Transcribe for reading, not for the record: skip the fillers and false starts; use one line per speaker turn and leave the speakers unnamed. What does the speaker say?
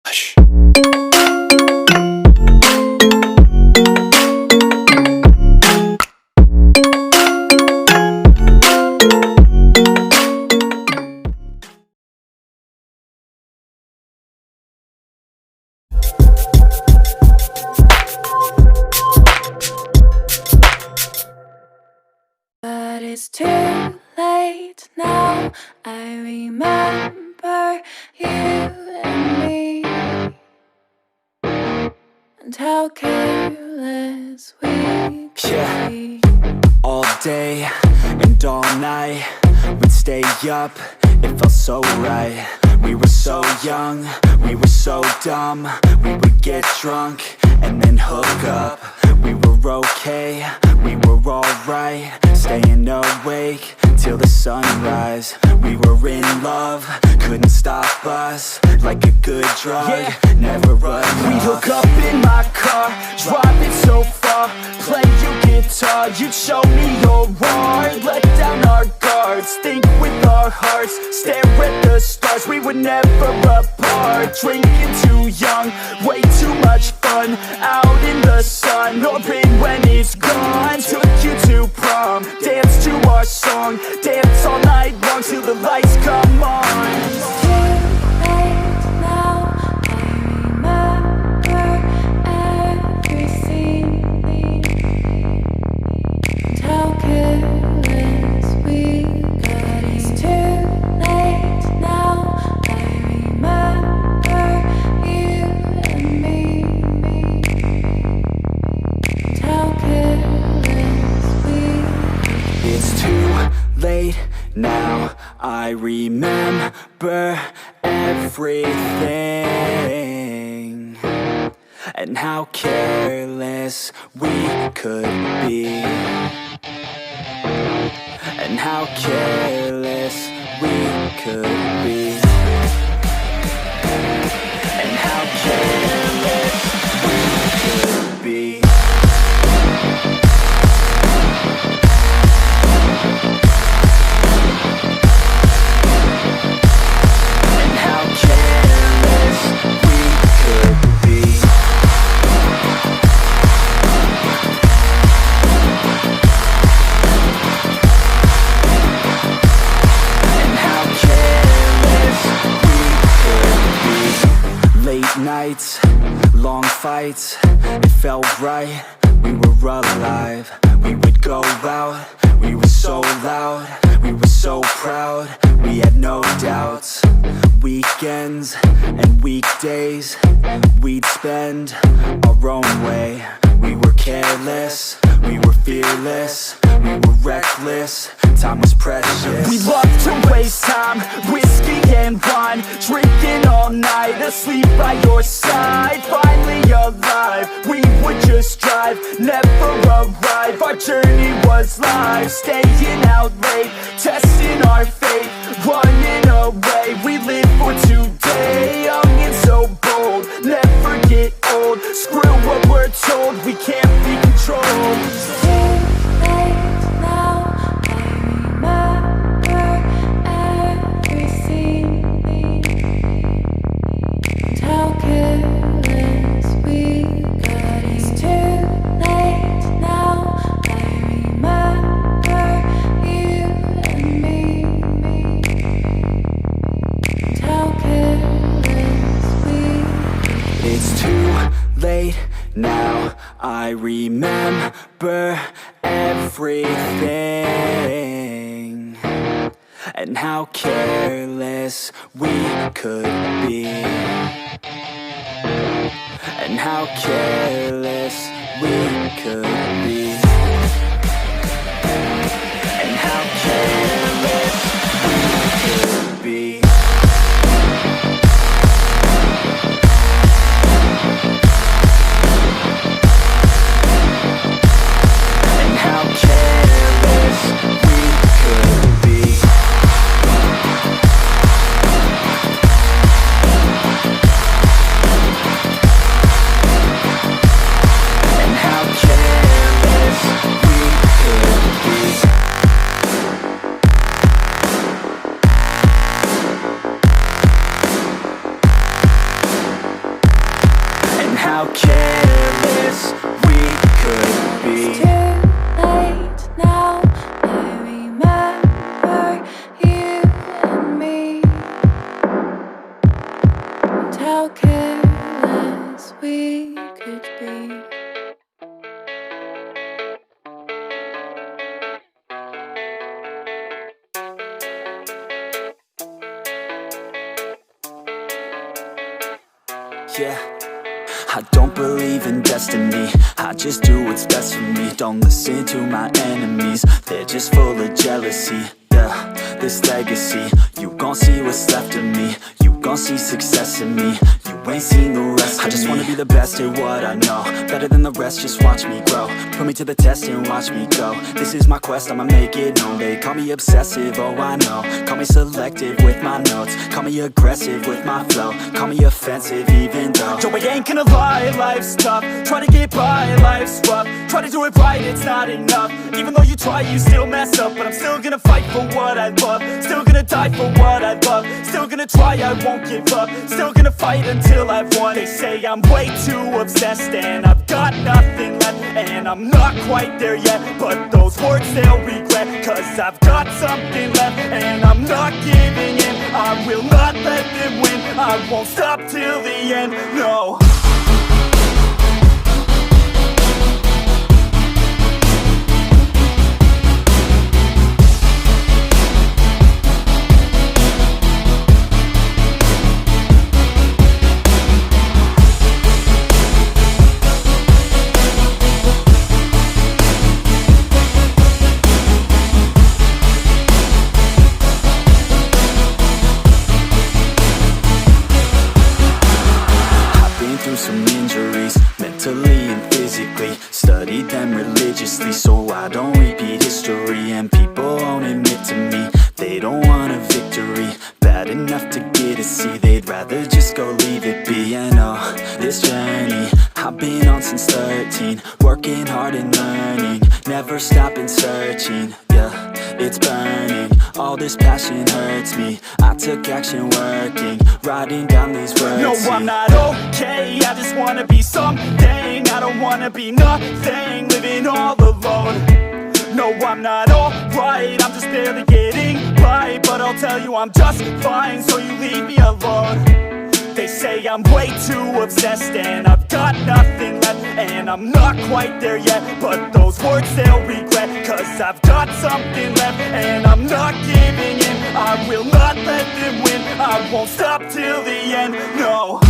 Hush.
But it's too late now. I remember you and me, and how careless we could be.
All day and all night, we'd stay up, it felt so right. We were so young, we were so dumb. We would get drunk and then hook up. We were okay, we were alright, staying awake till the sunrise. We were in love, couldn't stop us, like a good drug, never enough.
We'd hook up in my car, driving so far, play you guitar, you'd show me your art, let down our guards, think with our hearts, stare at the stars. We were never apart, drinking too young, way too much fun, out in the sun, or pain when it's gone. Took you to prom, dance to our song, dance all night long till the lights come on.
It's too late now. I remember everything, and how careless we got. It's too late now. I remember you and me, and how careless we got.
It's too late now, I remember everything, and how careless we could be, and how careless we could be, and how careless we could be. Nights, long fights, it felt right, we were alive. We would go out, we were so loud, we were so proud, we had no doubts. Weekends and weekdays, we'd spend our own way. We were careless, we were fearless, we were reckless, time was precious.
We loved to waste time, whiskey and wine, drinking all night, asleep by your side. Finally alive, we would just drive, never arrive. Our journey was live, staying out late, testing our fate, running away. We live for today, young and so bold, never get old. Screw what we're told, we can't be controlled.
It's too late now. I remember everything, and how careless we got. It's too late now. I remember you and me, and how careless we got.
It's too late now, I remember everything, and how careless we could be, and how careless we could be, and how careless we could be. And how careless how careless we could be.
It's too late now. I remember you and me, and how careless we could be.
Yeah, I don't believe in destiny, I just do what's best for me. Don't listen to my enemies, they're just full of jealousy. Yeah, this legacy, you gon' see what's left of me. You gon' see success in me, you ain't seen the rest of me. I just wanna be the best at what I know, better than the rest, just watch me grow. Put me to the test and watch me go. This is my quest, I'ma make it known. They call me obsessive, oh I know. Call me selective with my notes, call me aggressive with my flow, call me offensive even though
Yo, I ain't gonna lie, life's tough. Try to get by, life's rough. Try to do it right, it's not enough. Even though you try, you still mess up. But I'm still gonna fight for what I love, still gonna die for what I love, still gonna try, I won't give up, still gonna fight until I've won. They say I'm way too obsessed and I've got nothing left, and I'm not quite there yet, but those words they'll regret, cause I've got something left and I'm not giving in. I will not let them win, I won't stop till the end, no.
some injuries, mentally and physically. Studied them religiously so I don't repeat history. And people won't admit to me they don't want a victory bad enough to get a C. They'd rather just go leave it be. I know this journey I've been on since 13, working hard and learning, never stopping searching. Yeah, it's burning, all this passion hurts me. I took action working, writing down these words.
No, I'm not okay, I just wanna be something. I don't wanna be nothing, living all alone. No, I'm not alright, I'm just barely getting by. But I'll tell you I'm just fine, so you leave me alone. They say I'm way too obsessed and I've got nothing left, and I'm not quite there yet, but those words they'll regret, cause I've got something left and I'm not giving in. I will not let them win, I won't stop till the end, no.